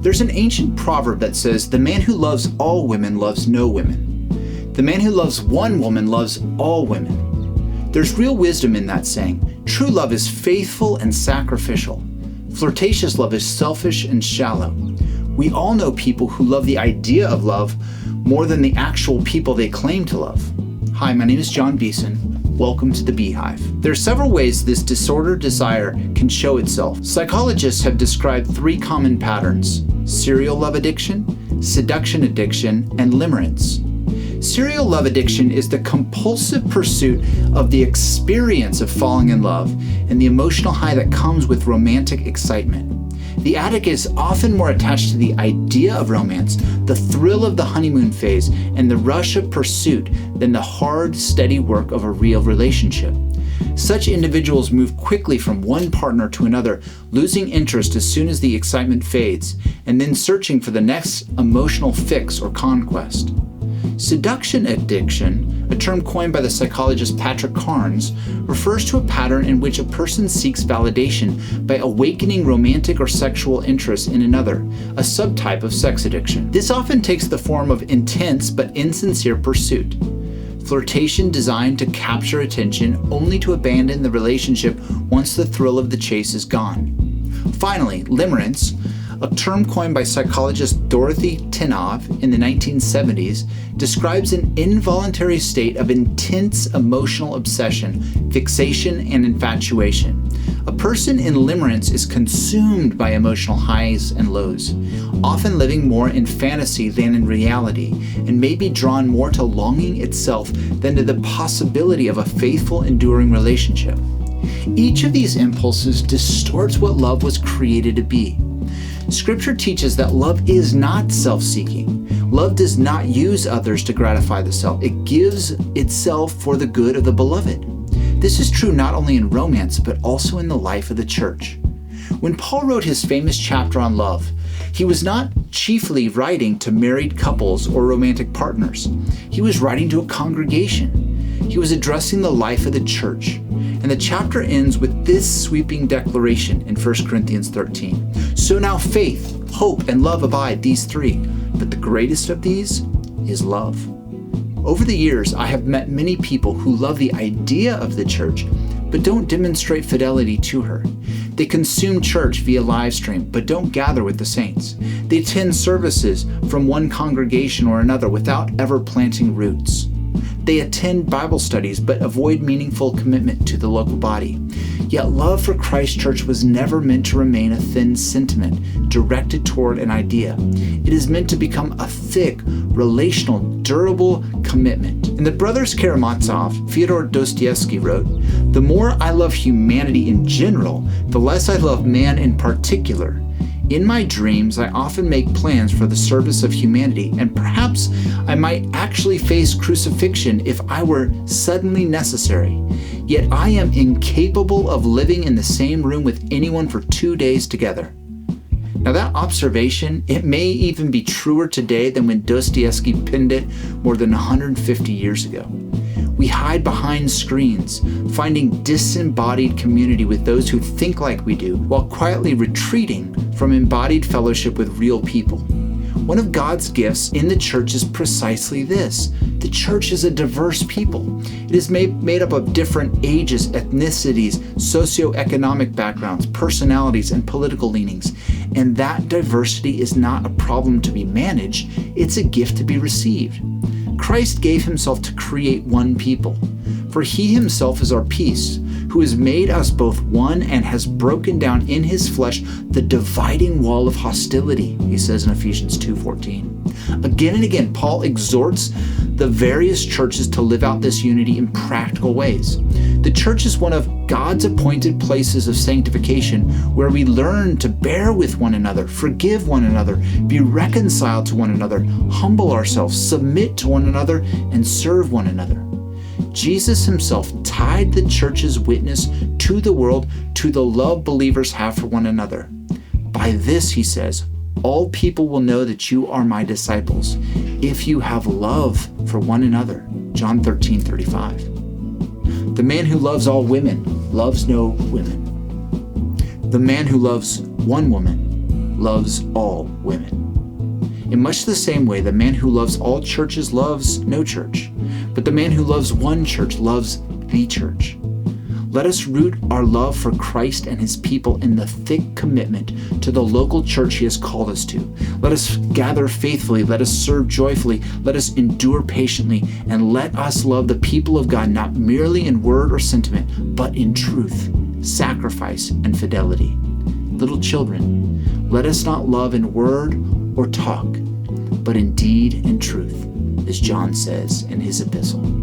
There's an ancient proverb that says, "The man who loves all women loves no women. The man who loves one woman loves all women." There's real wisdom in that saying. True love is faithful and sacrificial. Flirtatious love is selfish and shallow. We all know people who love the idea of love more than the actual people they claim to love. Hi, my name is John Beeson. Welcome to the Bee Hive. There are several ways this disordered desire can show itself. Psychologists have described three common patterns: serial love addiction, seduction addiction, and limerence. Serial love addiction is the compulsive pursuit of the experience of falling in love and the emotional high that comes with romantic excitement. The addict is often more attached to the idea of romance, the thrill of the honeymoon phase, and the rush of pursuit than the hard, steady work of a real relationship. Such individuals move quickly from one partner to another, losing interest as soon as the excitement fades, and then searching for the next emotional fix or conquest. Seduction addiction, a term coined by the psychologist Patrick Carnes, refers to a pattern in which a person seeks validation by awakening romantic or sexual interest in another, a subtype of sex addiction. This often takes the form of intense but insincere pursuit. Flirtation designed to capture attention only to abandon the relationship once the thrill of the chase is gone. Finally, limerence, a term coined by psychologist Dorothy Tennov in the 1970s, describes an involuntary state of intense emotional obsession, fixation, and infatuation. A person in limerence is consumed by emotional highs and lows, often living more in fantasy than in reality, and may be drawn more to longing itself than to the possibility of a faithful, enduring relationship. Each of these impulses distorts what love was created to be. Scripture teaches that love is not self-seeking. Love does not use others to gratify the self. It gives itself for the good of the beloved. This is true not only in romance, but also in the life of the church. When Paul wrote his famous chapter on love, he was not chiefly writing to married couples or romantic partners. He was writing to a congregation. He was addressing the life of the church. And the chapter ends with this sweeping declaration in 1 Corinthians 13. "So now faith, hope, and love abide, these three, but the greatest of these is love." Over the years, I have met many people who love the idea of the church, but don't demonstrate fidelity to her. They consume church via live stream, but don't gather with the saints. They attend services from one congregation or another without ever planting roots. They attend Bible studies but avoid meaningful commitment to the local body. Yet love for Christ Church was never meant to remain a thin sentiment directed toward an idea. It is meant to become a thick, relational, durable commitment. In the Brothers Karamazov, Fyodor Dostoevsky wrote, "The more I love humanity in general, the less I love man in particular. In my dreams, I often make plans for the service of humanity, and perhaps I might actually face crucifixion if I were suddenly necessary. Yet I am incapable of living in the same room with anyone for 2 days together." Now that observation, it may even be truer today than when Dostoevsky penned it more than 150 years ago. We hide behind screens, finding disembodied community with those who think like we do, while quietly retreating from embodied fellowship with real people. One of God's gifts in the church is precisely this. The church is a diverse people. It is made up of different ages, ethnicities, socioeconomic backgrounds, personalities, and political leanings. And that diversity is not a problem to be managed, it's a gift to be received. Christ gave himself to create one people, for he himself is our peace, who has made us both one and has broken down in his flesh the dividing wall of hostility, he says in Ephesians 2:14. Again and again, Paul exhorts the various churches to live out this unity in practical ways. The church is one of God's appointed places of sanctification where we learn to bear with one another, forgive one another, be reconciled to one another, humble ourselves, submit to one another, and serve one another. Jesus himself tied the church's witness to the world to the love believers have for one another. "By this," he says, "all people will know that you are my disciples, if you have love for one another." John 13:35. The man who loves all women loves no women. The man who loves one woman loves all women. In much the same way, the man who loves all churches loves no church, but the man who loves one church loves the church. Let us root our love for Christ and his people in the thick commitment to the local church he has called us to. Let us gather faithfully, let us serve joyfully, let us endure patiently, and let us love the people of God not merely in word or sentiment, but in truth, sacrifice, and fidelity. Little children, let us not love in word or talk, but in deed and truth, as John says in his epistle.